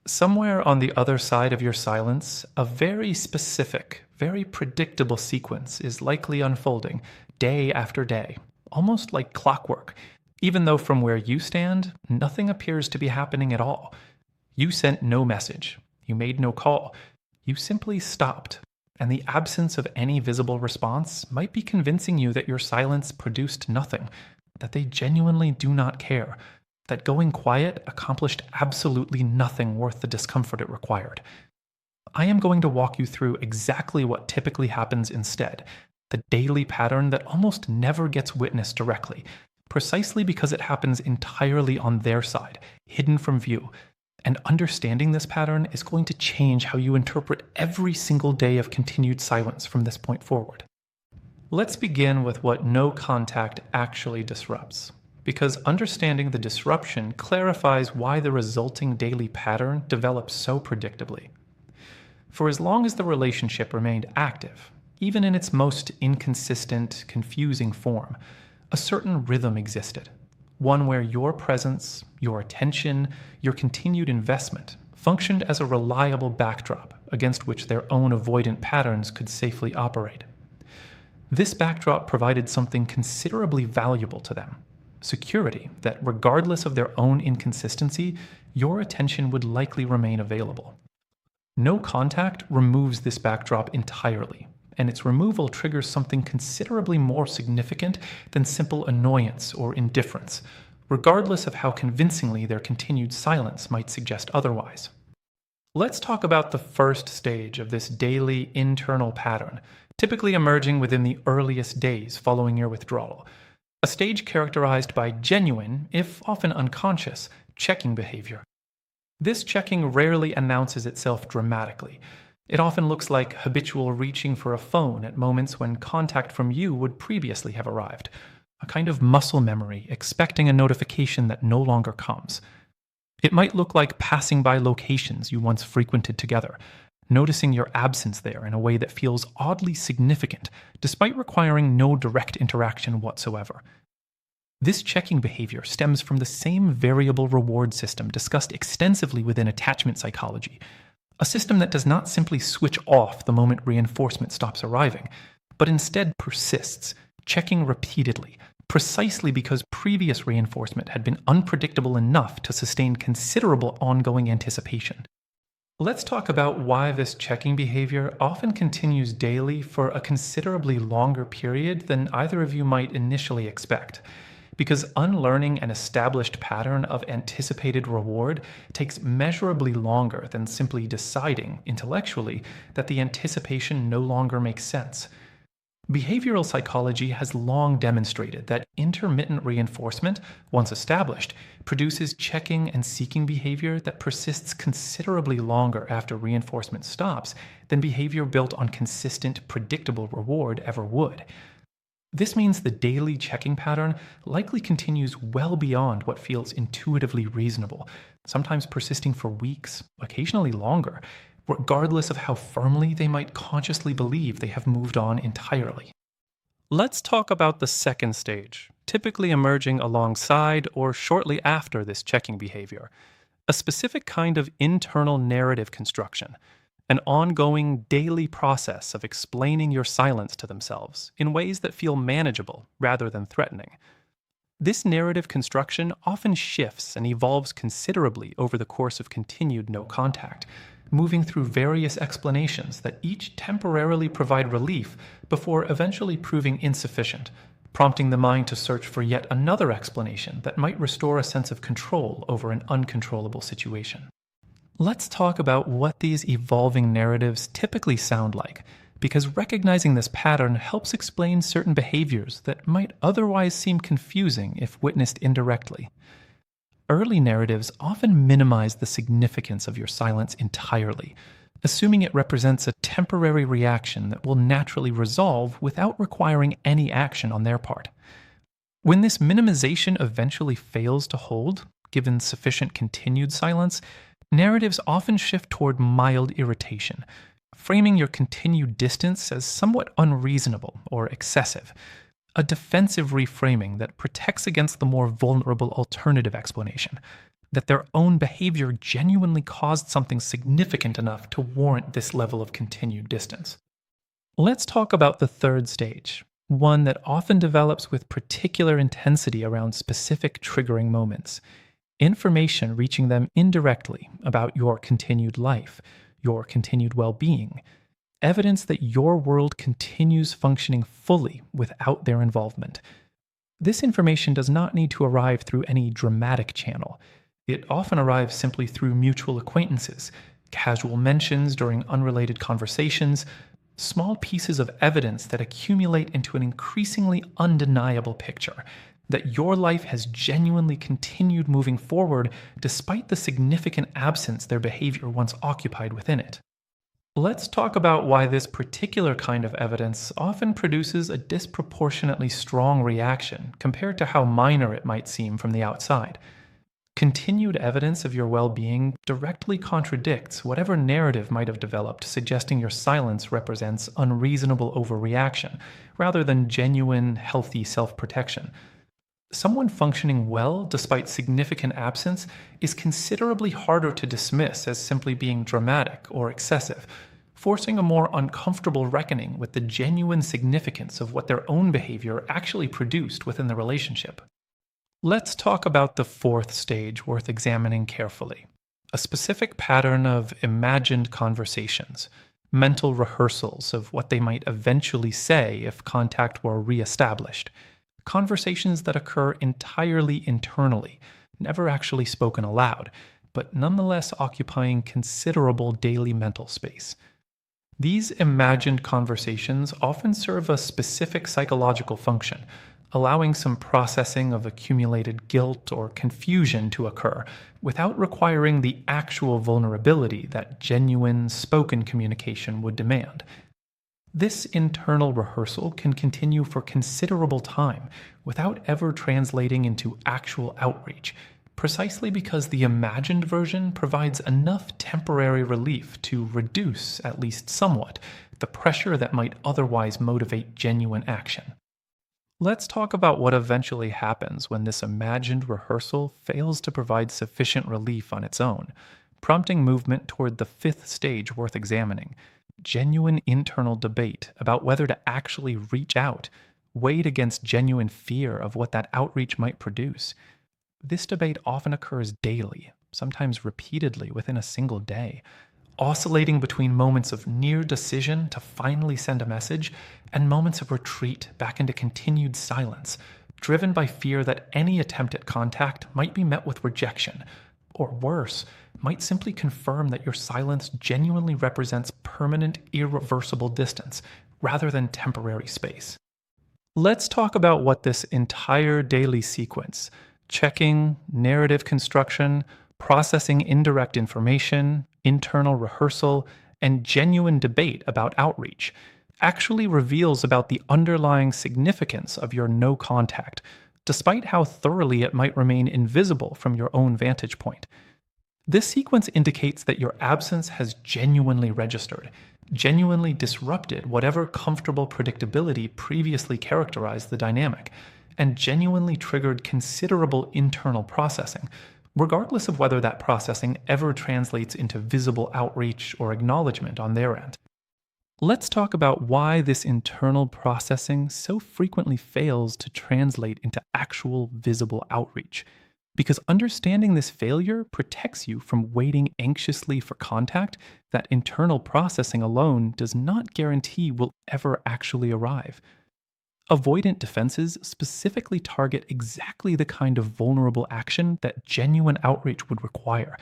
Somewhere on the other side of your silence, a very specific, very predictable sequence is likely unfolding day after day, almost like clockwork, even though from where you stand, nothing appears to be happening at all. You sent no message, you made no call, you simply stopped, and the absence of any visible response might be convincing you that your silence produced nothing, that they genuinely do not care, that going quiet accomplished absolutely nothing worth the discomfort it required. I am going to walk you through exactly what typically happens instead, the daily pattern that almost never gets witnessed directly, precisely because it happens entirely on their side, hidden from view. And understanding this pattern is going to change how you interpret every single day of continued silence from this point forward. Let's begin with what no contact actually disrupts, because understanding the disruption clarifies why the resulting daily pattern develops so predictably. For as long as the relationship remained active, even in its most inconsistent, confusing form, a certain rhythm existed, one where your presence, your attention, your continued investment functioned as a reliable backdrop against which their own avoidant patterns could safely operate. This backdrop provided something considerably valuable to them: security that, regardless of their own inconsistency, your attention would likely remain available. No contact removes this backdrop entirely, and its removal triggers something considerably more significant than simple annoyance or indifference, regardless of how convincingly their continued silence might suggest otherwise. Let's talk about the first stage of this daily internal pattern, typically emerging within the earliest days following your withdrawal. A stage characterized by genuine, if often unconscious, checking behavior. This checking rarely announces itself dramatically. It often looks like habitual reaching for a phone at moments when contact from you would previously have arrived, a kind of muscle memory expecting a notification that no longer comes. It might look like passing by locations you once frequented together, noticing your absence there in a way that feels oddly significant, despite requiring no direct interaction whatsoever. This checking behavior stems from the same variable reward system discussed extensively within attachment psychology, a system that does not simply switch off the moment reinforcement stops arriving, but instead persists, checking repeatedly, precisely because previous reinforcement had been unpredictable enough to sustain considerable ongoing anticipation. Let's talk about why this checking behavior often continues daily for a considerably longer period than either of you might initially expect. Because unlearning an established pattern of anticipated reward takes measurably longer than simply deciding, intellectually, that the anticipation no longer makes sense. Behavioral psychology has long demonstrated that intermittent reinforcement, once established, produces checking and seeking behavior that persists considerably longer after reinforcement stops than behavior built on consistent, predictable reward ever would. This means the daily checking pattern likely continues well beyond what feels intuitively reasonable, sometimes persisting for weeks, occasionally longer, regardless of how firmly they might consciously believe they have moved on entirely. Let's talk about the second stage, typically emerging alongside or shortly after this checking behavior, a specific kind of internal narrative construction, an ongoing daily process of explaining your silence to themselves in ways that feel manageable rather than threatening. This narrative construction often shifts and evolves considerably over the course of continued no contact, moving through various explanations that each temporarily provide relief before eventually proving insufficient, prompting the mind to search for yet another explanation that might restore a sense of control over an uncontrollable situation. Let's talk about what these evolving narratives typically sound like, because recognizing this pattern helps explain certain behaviors that might otherwise seem confusing if witnessed indirectly. Early narratives often minimize the significance of your silence entirely, assuming it represents a temporary reaction that will naturally resolve without requiring any action on their part. When this minimization eventually fails to hold, given sufficient continued silence, narratives often shift toward mild irritation, framing your continued distance as somewhat unreasonable or excessive, a defensive reframing that protects against the more vulnerable alternative explanation, that their own behavior genuinely caused something significant enough to warrant this level of continued distance. Let's talk about the third stage, one that often develops with particular intensity around specific triggering moments. Information reaching them indirectly about your continued life, your continued well being, evidence that your world continues functioning fully without their involvement. This information does not need to arrive through any dramatic channel. It often arrives simply through mutual acquaintances, casual mentions during unrelated conversations, small pieces of evidence that accumulate into an increasingly undeniable picture that your life has genuinely continued moving forward despite the significant absence their behavior once occupied within it. Let's talk about why this particular kind of evidence often produces a disproportionately strong reaction compared to how minor it might seem from the outside. Continued evidence of your well being directly contradicts whatever narrative might have developed suggesting your silence represents unreasonable overreaction rather than genuine, healthy self protection. Someone functioning well despite significant absence is considerably harder to dismiss as simply being dramatic or excessive, forcing a more uncomfortable reckoning with the genuine significance of what their own behavior actually produced within the relationship. Let's talk about the fourth stage worth examining carefully, a specific pattern of imagined conversations, mental rehearsals of what they might eventually say if contact were reestablished, conversations that occur entirely internally, never actually spoken aloud, but nonetheless occupying considerable daily mental space. These imagined conversations often serve a specific psychological function, allowing some processing of accumulated guilt or confusion to occur without requiring the actual vulnerability that genuine spoken communication would demand. This internal rehearsal can continue for considerable time without ever translating into actual outreach, precisely because the imagined version provides enough temporary relief to reduce, at least somewhat, the pressure that might otherwise motivate genuine action. Let's talk about what eventually happens when this imagined rehearsal fails to provide sufficient relief on its own, prompting movement toward the fifth stage worth examining: genuine internal debate about whether to actually reach out, weighed against genuine fear of what that outreach might produce. This debate often occurs daily, sometimes repeatedly within a single day, oscillating between moments of near decision to finally send a message and moments of retreat back into continued silence, driven by fear that any attempt at contact might be met with rejection, or worse, might simply confirm that your silence genuinely represents permanent, irreversible distance rather than temporary space. Let's talk about what this entire daily sequence, checking, narrative construction, processing indirect information, internal rehearsal, and genuine debate about outreach, actually reveals about the underlying significance of your no contact, despite how thoroughly it might remain invisible from your own vantage point. This sequence indicates that your absence has genuinely registered, genuinely disrupted whatever comfortable predictability previously characterized the dynamic, and genuinely triggered considerable internal processing, regardless of whether that processing ever translates into visible outreach or acknowledgement on their end. Let's talk about why this internal processing so frequently fails to translate into actual visible outreach. Because understanding this failure protects you from waiting anxiously for contact that internal processing alone does not guarantee will ever actually arrive. Avoidant defenses specifically target exactly the kind of vulnerable action that genuine outreach would require,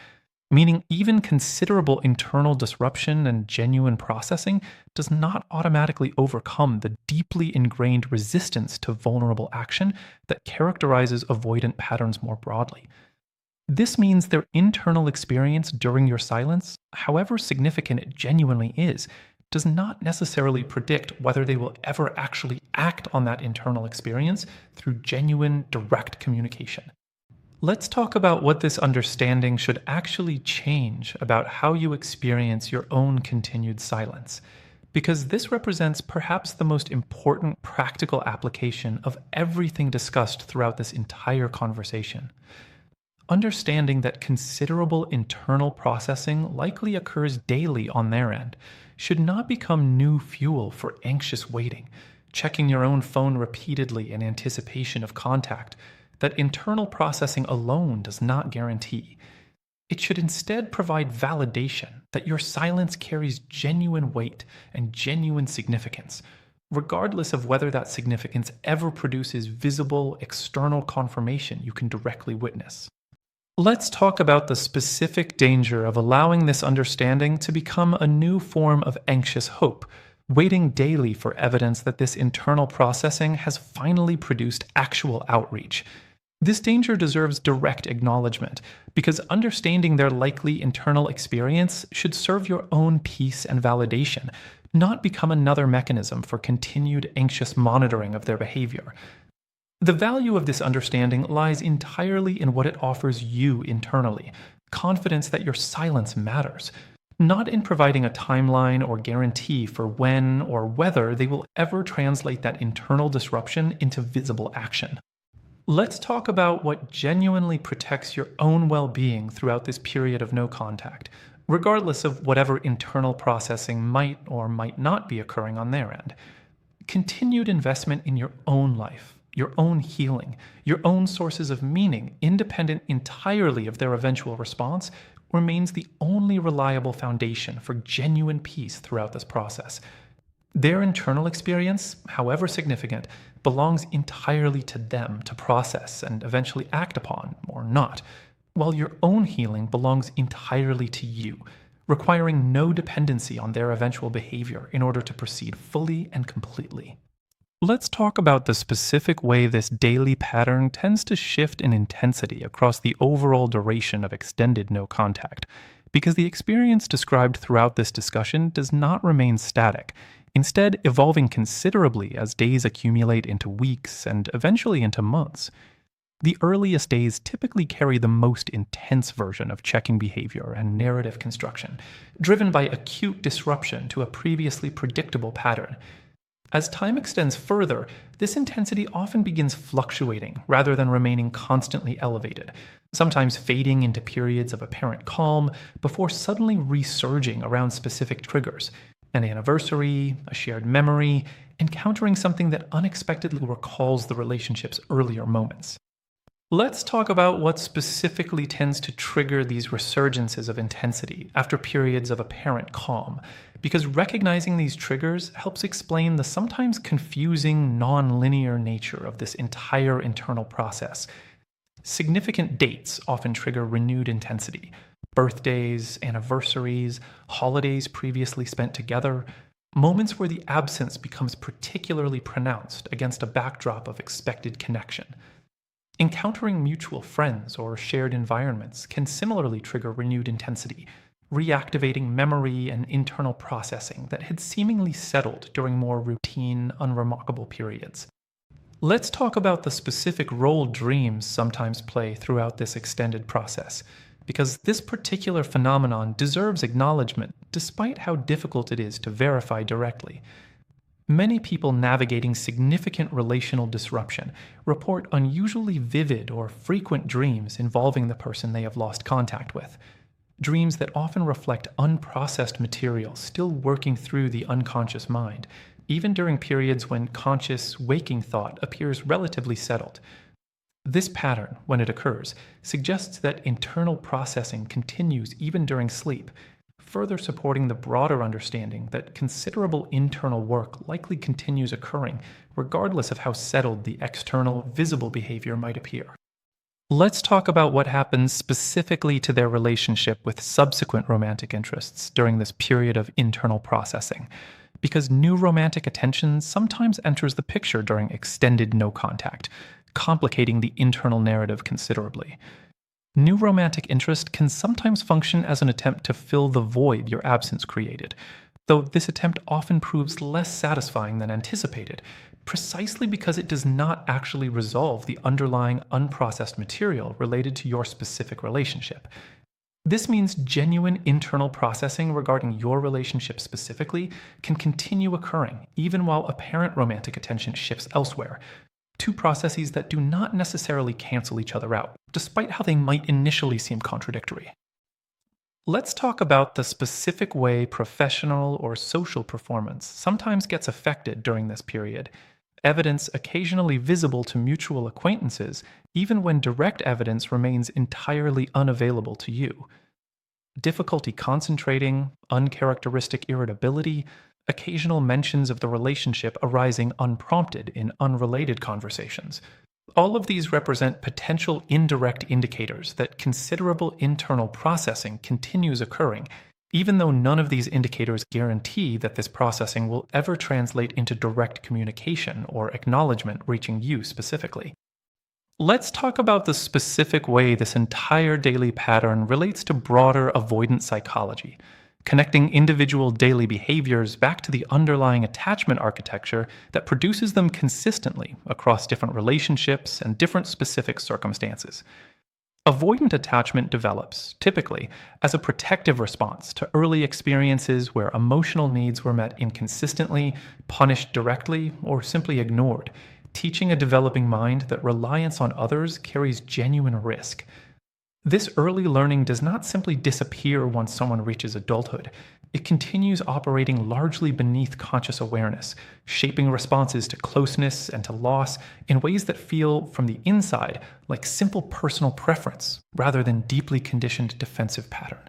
meaning even considerable internal disruption and genuine processing does not automatically overcome the deeply ingrained resistance to vulnerable action that characterizes avoidant patterns more broadly. This means their internal experience during your silence, however significant it genuinely is, does not necessarily predict whether they will ever actually act on that internal experience through genuine, direct communication. Let's talk about what this understanding should actually change about how you experience your own continued silence, because this represents perhaps the most important practical application of everything discussed throughout this entire conversation. Understanding that considerable internal processing likely occurs daily on their end should not become new fuel for anxious waiting, checking your own phone repeatedly in anticipation of contact that internal processing alone does not guarantee. It should instead provide validation that your silence carries genuine weight and genuine significance, regardless of whether that significance ever produces visible external confirmation you can directly witness. Let's talk about the specific danger of allowing this understanding to become a new form of anxious hope, waiting daily for evidence that this internal processing has finally produced actual outreach. This danger deserves direct acknowledgement, because understanding their likely internal experience should serve your own peace and validation, not become another mechanism for continued anxious monitoring of their behavior. The value of this understanding lies entirely in what it offers you internally, confidence that your silence matters, not in providing a timeline or guarantee for when or whether they will ever translate that internal disruption into visible action. Let's talk about what genuinely protects your own well-being throughout this period of no contact, regardless of whatever internal processing might or might not be occurring on their end. Continued investment in your own life, your own healing, your own sources of meaning, independent entirely of their eventual response, remains the only reliable foundation for genuine peace throughout this process. Their internal experience, however significant, belongs entirely to them to process and eventually act upon, or not, while your own healing belongs entirely to you, requiring no dependency on their eventual behavior in order to proceed fully and completely. Let's talk about the specific way this daily pattern tends to shift in intensity across the overall duration of extended no contact, because the experience described throughout this discussion does not remain static, instead evolving considerably as days accumulate into weeks and eventually into months. The earliest days typically carry the most intense version of checking behavior and narrative construction, driven by acute disruption to a previously predictable pattern. As time extends further, this intensity often begins fluctuating rather than remaining constantly elevated, sometimes fading into periods of apparent calm before suddenly resurging around specific triggers: an anniversary, a shared memory, encountering something that unexpectedly recalls the relationship's earlier moments. Let's talk about what specifically tends to trigger these resurgences of intensity after periods of apparent calm, because recognizing these triggers helps explain the sometimes confusing, non-linear nature of this entire internal process. Significant dates often trigger renewed intensity: birthdays, anniversaries, holidays previously spent together, moments where the absence becomes particularly pronounced against a backdrop of expected connection. Encountering mutual friends or shared environments can similarly trigger renewed intensity, reactivating memory and internal processing that had seemingly settled during more routine, unremarkable periods. Let's talk about the specific role dreams sometimes play throughout this extended process, because this particular phenomenon deserves acknowledgement despite how difficult it is to verify directly. Many people navigating significant relational disruption report unusually vivid or frequent dreams involving the person they have lost contact with. Dreams that often reflect unprocessed material still working through the unconscious mind, even during periods when conscious, waking thought appears relatively settled. This pattern, when it occurs, suggests that internal processing continues even during sleep, further supporting the broader understanding that considerable internal work likely continues occurring, regardless of how settled the external, visible behavior might appear. Let's talk about what happens specifically to their relationship with subsequent romantic interests during this period of internal processing, because new romantic attention sometimes enters the picture during extended no contact, complicating the internal narrative considerably. New romantic interest can sometimes function as an attempt to fill the void your absence created, though this attempt often proves less satisfying than anticipated, precisely because it does not actually resolve the underlying unprocessed material related to your specific relationship. This means genuine internal processing regarding your relationship specifically can continue occurring even while apparent romantic attention shifts elsewhere, two processes that do not necessarily cancel each other out, despite how they might initially seem contradictory. Let's talk about the specific way professional or social performance sometimes gets affected during this period. Evidence occasionally visible to mutual acquaintances, even when direct evidence remains entirely unavailable to you. Difficulty concentrating, uncharacteristic irritability, occasional mentions of the relationship arising unprompted in unrelated conversations. All of these represent potential indirect indicators that considerable internal processing continues occurring, even though none of these indicators guarantee that this processing will ever translate into direct communication or acknowledgement reaching you specifically. Let's talk about the specific way this entire daily pattern relates to broader avoidant psychology, connecting individual daily behaviors back to the underlying attachment architecture that produces them consistently across different relationships and different specific circumstances. Avoidant attachment develops, typically, as a protective response to early experiences where emotional needs were met inconsistently, punished directly, or simply ignored, teaching a developing mind that reliance on others carries genuine risk. This early learning does not simply disappear once someone reaches adulthood. It continues operating largely beneath conscious awareness, shaping responses to closeness and to loss in ways that feel, from the inside, like simple personal preference rather than deeply conditioned defensive pattern.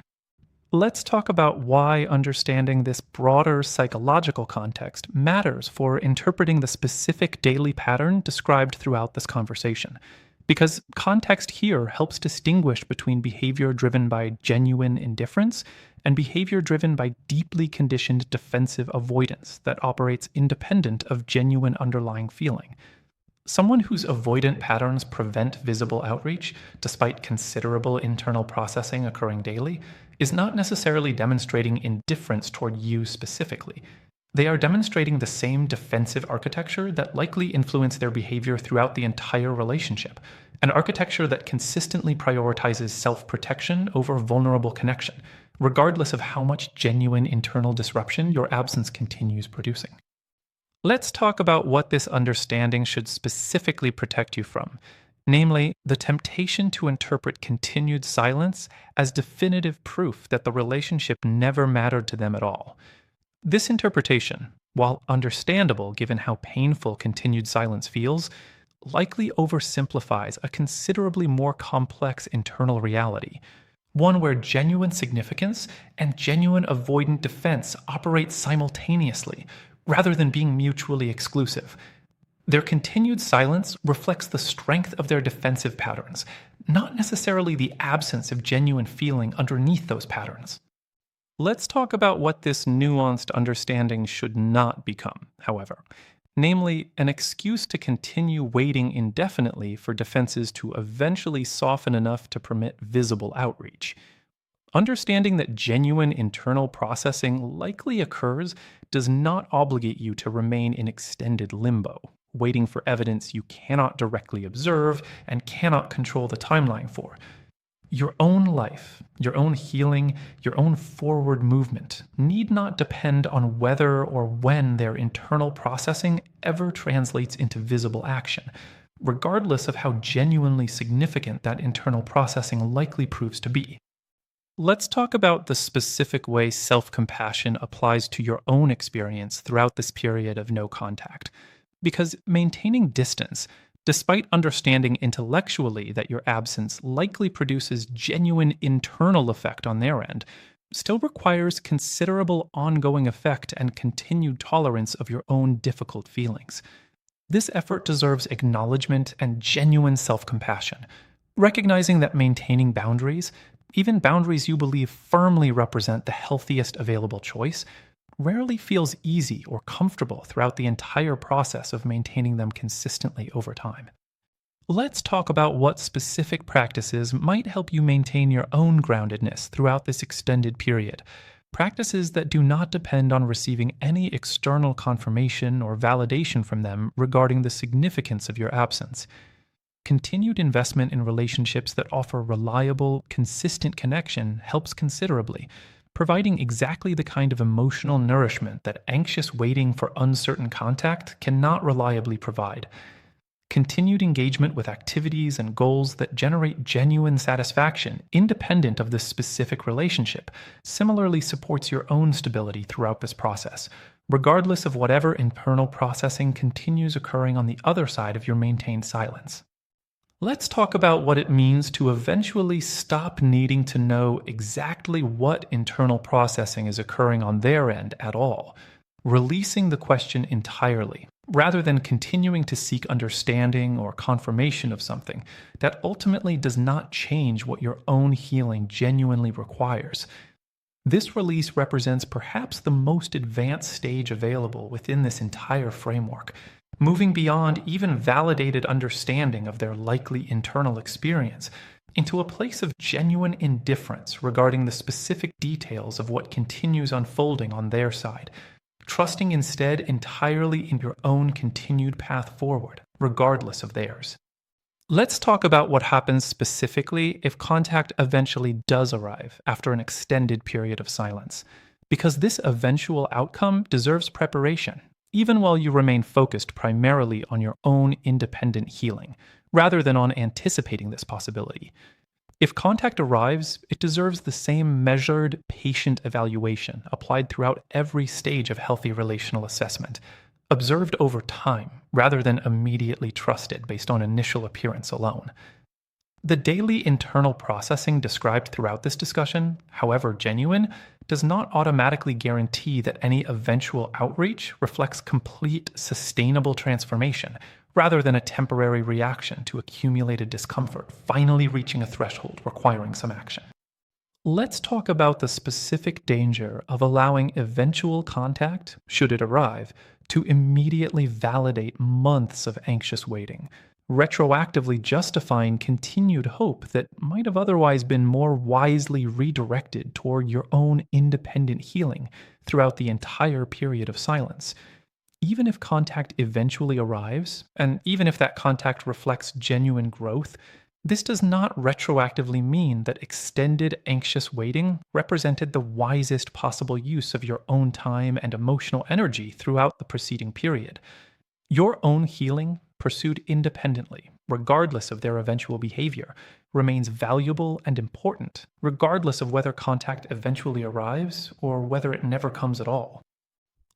Let's talk about why understanding this broader psychological context matters for interpreting the specific daily pattern described throughout this conversation. Because context here helps distinguish between behavior driven by genuine indifference and behavior driven by deeply conditioned defensive avoidance that operates independent of genuine underlying feeling. Someone whose avoidant patterns prevent visible outreach, despite considerable internal processing occurring daily, is not necessarily demonstrating indifference toward you specifically. They are demonstrating the same defensive architecture that likely influenced their behavior throughout the entire relationship, an architecture that consistently prioritizes self-protection over vulnerable connection, regardless of how much genuine internal disruption your absence continues producing. Let's talk about what this understanding should specifically protect you from, namely, the temptation to interpret continued silence as definitive proof that the relationship never mattered to them at all. This interpretation, while understandable given how painful continued silence feels, likely oversimplifies a considerably more complex internal reality, one where genuine significance and genuine avoidant defense operate simultaneously, rather than being mutually exclusive. Their continued silence reflects the strength of their defensive patterns, not necessarily the absence of genuine feeling underneath those patterns. Let's talk about what this nuanced understanding should not become, however, namely, an excuse to continue waiting indefinitely for defenses to eventually soften enough to permit visible outreach. Understanding that genuine internal processing likely occurs does not obligate you to remain in extended limbo, waiting for evidence you cannot directly observe and cannot control the timeline for. Your own life, your own healing, your own forward movement need not depend on whether or when their internal processing ever translates into visible action, regardless of how genuinely significant that internal processing likely proves to be. Let's talk about the specific way self-compassion applies to your own experience throughout this period of no contact. Because maintaining distance, despite understanding intellectually that your absence likely produces genuine internal effect on their end, still requires considerable ongoing effect and continued tolerance of your own difficult feelings. This effort deserves acknowledgement and genuine self-compassion, recognizing that maintaining boundaries, even boundaries you believe firmly represent the healthiest available choice, rarely feels easy or comfortable throughout the entire process of maintaining them consistently over time. Let's talk about what specific practices might help you maintain your own groundedness throughout this extended period. Practices that do not depend on receiving any external confirmation or validation from them regarding the significance of your absence. Continued investment in relationships that offer reliable, consistent connection helps considerably, providing exactly the kind of emotional nourishment that anxious waiting for uncertain contact cannot reliably provide. Continued engagement with activities and goals that generate genuine satisfaction, independent of the specific relationship, similarly supports your own stability throughout this process, regardless of whatever internal processing continues occurring on the other side of your maintained silence. Let's talk about what it means to eventually stop needing to know exactly what internal processing is occurring on their end at all, releasing the question entirely, rather than continuing to seek understanding or confirmation of something that ultimately does not change what your own healing genuinely requires. This release represents perhaps the most advanced stage available within this entire framework, moving beyond even validated understanding of their likely internal experience into a place of genuine indifference regarding the specific details of what continues unfolding on their side, trusting instead entirely in your own continued path forward, regardless of theirs. Let's talk about what happens specifically if contact eventually does arrive after an extended period of silence, because this eventual outcome deserves preparation, even while you remain focused primarily on your own independent healing, rather than on anticipating this possibility. If contact arrives, it deserves the same measured, patient evaluation applied throughout every stage of healthy relational assessment, observed over time rather than immediately trusted based on initial appearance alone. The daily internal processing described throughout this discussion, however genuine, does not automatically guarantee that any eventual outreach reflects complete, sustainable transformation, rather than a temporary reaction to accumulated discomfort finally reaching a threshold requiring some action. Let's talk about the specific danger of allowing eventual contact, should it arrive, to immediately validate months of anxious waiting, retroactively justifying continued hope that might have otherwise been more wisely redirected toward your own independent healing throughout the entire period of silence. Even if contact eventually arrives, and even if that contact reflects genuine growth, this does not retroactively mean that extended anxious waiting represented the wisest possible use of your own time and emotional energy throughout the preceding period. Your own healing, pursued independently, regardless of their eventual behavior, remains valuable and important, regardless of whether contact eventually arrives or whether it never comes at all.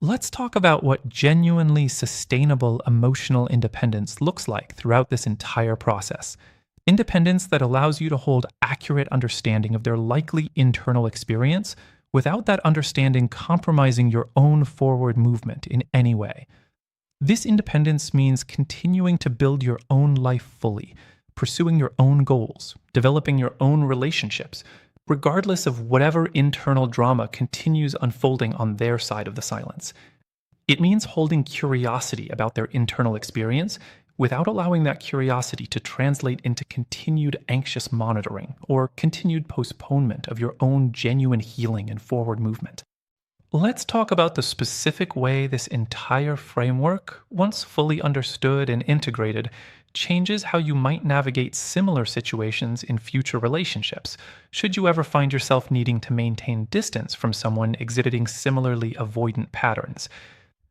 Let's talk about what genuinely sustainable emotional independence looks like throughout this entire process. Independence that allows you to hold accurate understanding of their likely internal experience without that understanding compromising your own forward movement in any way. This independence means continuing to build your own life fully, pursuing your own goals, developing your own relationships, regardless of whatever internal drama continues unfolding on their side of the silence. It means holding curiosity about their internal experience without allowing that curiosity to translate into continued anxious monitoring or continued postponement of your own genuine healing and forward movement. Let's talk about the specific way this entire framework, once fully understood and integrated, changes how you might navigate similar situations in future relationships, should you ever find yourself needing to maintain distance from someone exhibiting similarly avoidant patterns.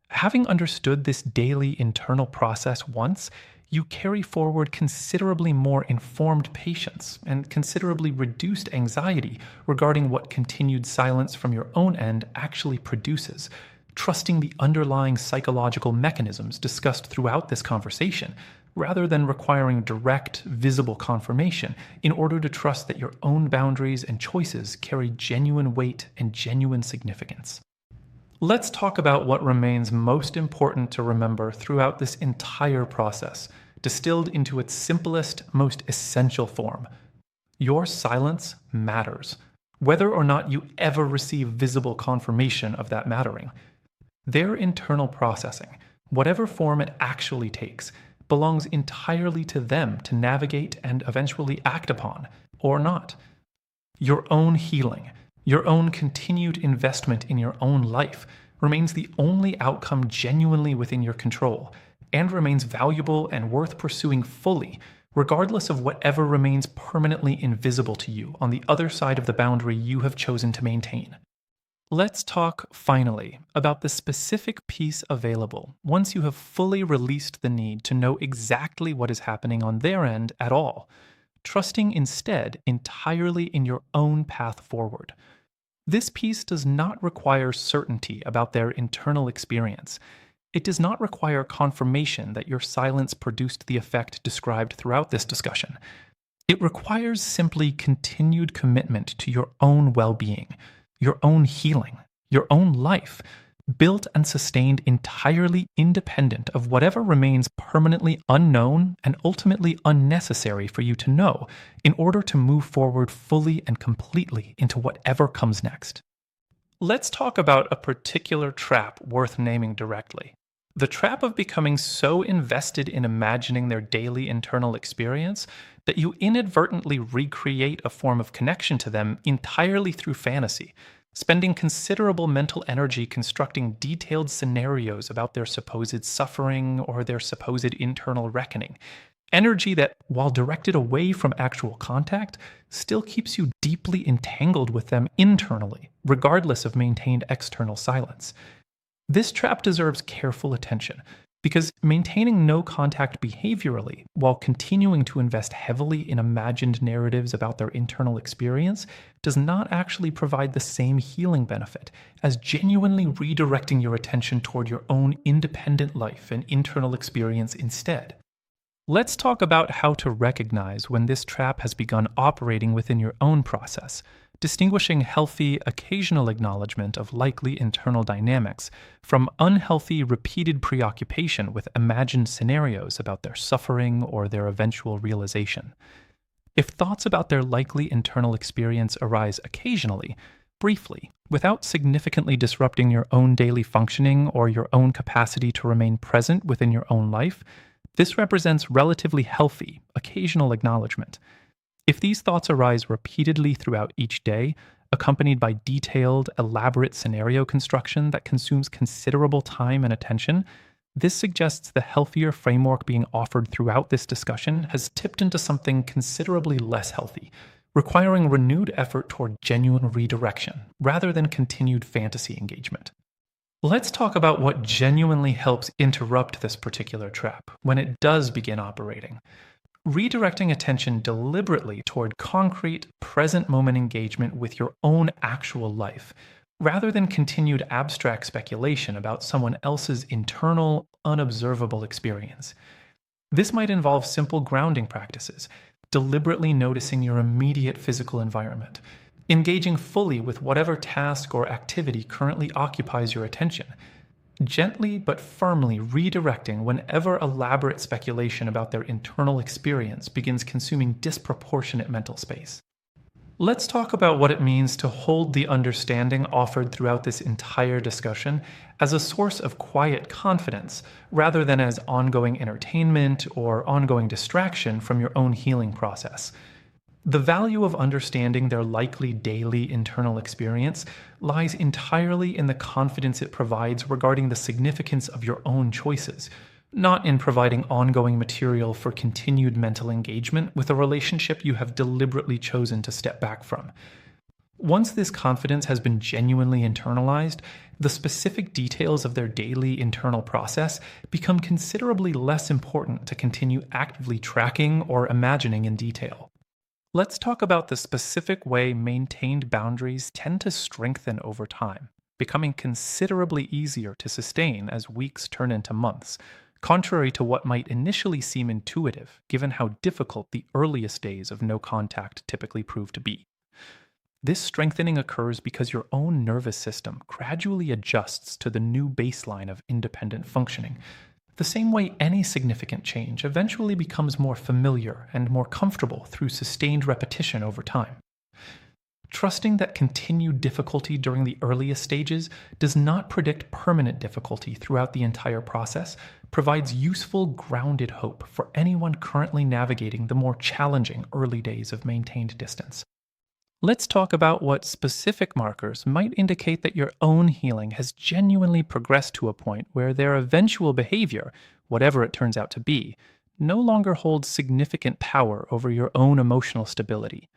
Having understood this daily internal process once, you carry forward considerably more informed patience and considerably reduced anxiety regarding what continued silence from your own end actually produces, trusting the underlying psychological mechanisms discussed throughout this conversation, rather than requiring direct, visible confirmation in order to trust that your own boundaries and choices carry genuine weight and genuine significance. Let's talk about what remains most important to remember throughout this entire process, distilled into its simplest, most essential form. Your silence matters, whether or not you ever receive visible confirmation of that mattering. Their internal processing, whatever form it actually takes, belongs entirely to them to navigate and eventually act upon, or not. Your own healing, your own continued investment in your own life, remains the only outcome genuinely within your control, and remains valuable and worth pursuing fully, regardless of whatever remains permanently invisible to you on the other side of the boundary you have chosen to maintain. Let's talk, finally, about the specific piece available once you have fully released the need to know exactly what is happening on their end at all, trusting instead entirely in your own path forward. This piece does not require certainty about their internal experience. It does not require confirmation that your silence produced the effect described throughout this discussion. It requires simply continued commitment to your own well being, your own healing, your own life, built and sustained entirely independent of whatever remains permanently unknown and ultimately unnecessary for you to know in order to move forward fully and completely into whatever comes next. Let's talk about a particular trap worth naming directly. The trap of becoming so invested in imagining their daily internal experience that you inadvertently recreate a form of connection to them entirely through fantasy, spending considerable mental energy constructing detailed scenarios about their supposed suffering or their supposed internal reckoning. Energy that, while directed away from actual contact, still keeps you deeply entangled with them internally, regardless of maintained external silence. This trap deserves careful attention because maintaining no contact behaviorally while continuing to invest heavily in imagined narratives about their internal experience does not actually provide the same healing benefit as genuinely redirecting your attention toward your own independent life and internal experience instead. Let's talk about how to recognize when this trap has begun operating within your own process, distinguishing healthy, occasional acknowledgement of likely internal dynamics from unhealthy, repeated preoccupation with imagined scenarios about their suffering or their eventual realization. If thoughts about their likely internal experience arise occasionally, briefly, without significantly disrupting your own daily functioning or your own capacity to remain present within your own life, this represents relatively healthy, occasional acknowledgement. If these thoughts arise repeatedly throughout each day, accompanied by detailed, elaborate scenario construction that consumes considerable time and attention, this suggests the healthier framework being offered throughout this discussion has tipped into something considerably less healthy, requiring renewed effort toward genuine redirection rather than continued fantasy engagement. Let's talk about what genuinely helps interrupt this particular trap when it does begin operating. Redirecting attention deliberately toward concrete, present moment engagement with your own actual life, rather than continued abstract speculation about someone else's internal, unobservable experience. This might involve simple grounding practices, deliberately noticing your immediate physical environment, engaging fully with whatever task or activity currently occupies your attention, gently but firmly redirecting whenever elaborate speculation about their internal experience begins consuming disproportionate mental space. Let's talk about what it means to hold the understanding offered throughout this entire discussion as a source of quiet confidence rather than as ongoing entertainment or ongoing distraction from your own healing process. The value of understanding their likely daily internal experience lies entirely in the confidence it provides regarding the significance of your own choices, not in providing ongoing material for continued mental engagement with a relationship you have deliberately chosen to step back from. Once this confidence has been genuinely internalized, the specific details of their daily internal process become considerably less important to continue actively tracking or imagining in detail. Let's talk about the specific way maintained boundaries tend to strengthen over time, becoming considerably easier to sustain as weeks turn into months, contrary to what might initially seem intuitive given how difficult the earliest days of no contact typically prove to be. This strengthening occurs because your own nervous system gradually adjusts to the new baseline of independent functioning, the same way any significant change eventually becomes more familiar and more comfortable through sustained repetition over time. Trusting that continued difficulty during the earliest stages does not predict permanent difficulty throughout the entire process provides useful, grounded hope for anyone currently navigating the more challenging early days of maintained distance. Let's talk about what specific markers might indicate that your own healing has genuinely progressed to a point where their eventual behavior, whatever it turns out to be, no longer holds significant power over your own emotional stability.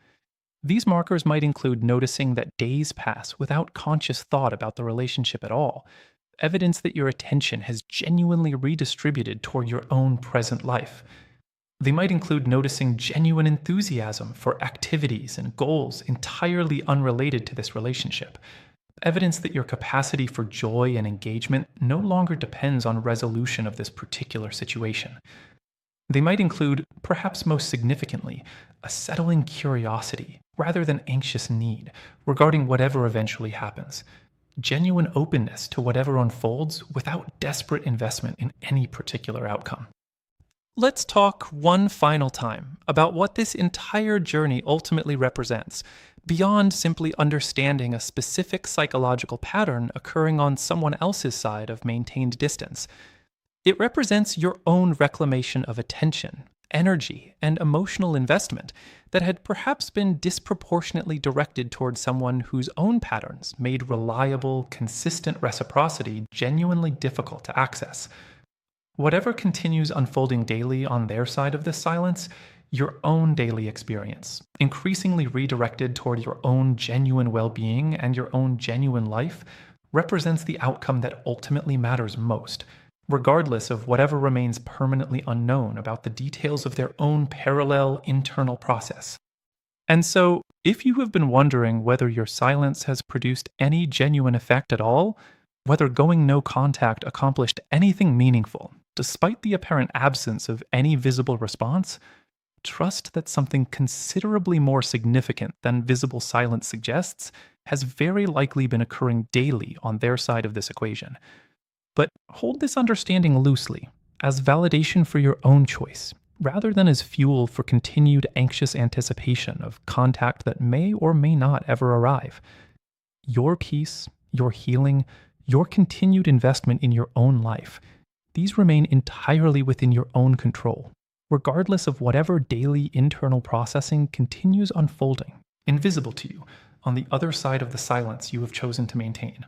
These markers might include noticing that days pass without conscious thought about the relationship at all, evidence that your attention has genuinely redistributed toward your own present life. They might include noticing genuine enthusiasm for activities and goals entirely unrelated to this relationship, evidence that your capacity for joy and engagement no longer depends on resolution of this particular situation. They might include, perhaps most significantly, a settling curiosity rather than anxious need regarding whatever eventually happens, genuine openness to whatever unfolds without desperate investment in any particular outcome. Let's talk one final time about what this entire journey ultimately represents, beyond simply understanding a specific psychological pattern occurring on someone else's side of maintained distance. It represents your own reclamation of attention, energy, and emotional investment that had perhaps been disproportionately directed towards someone whose own patterns made reliable, consistent reciprocity genuinely difficult to access. Whatever continues unfolding daily on their side of this silence, your own daily experience, increasingly redirected toward your own genuine well being and your own genuine life, represents the outcome that ultimately matters most, regardless of whatever remains permanently unknown about the details of their own parallel internal process. And so, if you have been wondering whether your silence has produced any genuine effect at all, whether going no contact accomplished anything meaningful, despite the apparent absence of any visible response, trust that something considerably more significant than visible silence suggests has very likely been occurring daily on their side of this equation. But hold this understanding loosely, as validation for your own choice, rather than as fuel for continued anxious anticipation of contact that may or may not ever arrive. Your peace, your healing, your continued investment in your own life, these remain entirely within your own control, regardless of whatever daily internal processing continues unfolding, invisible to you, on the other side of the silence you have chosen to maintain.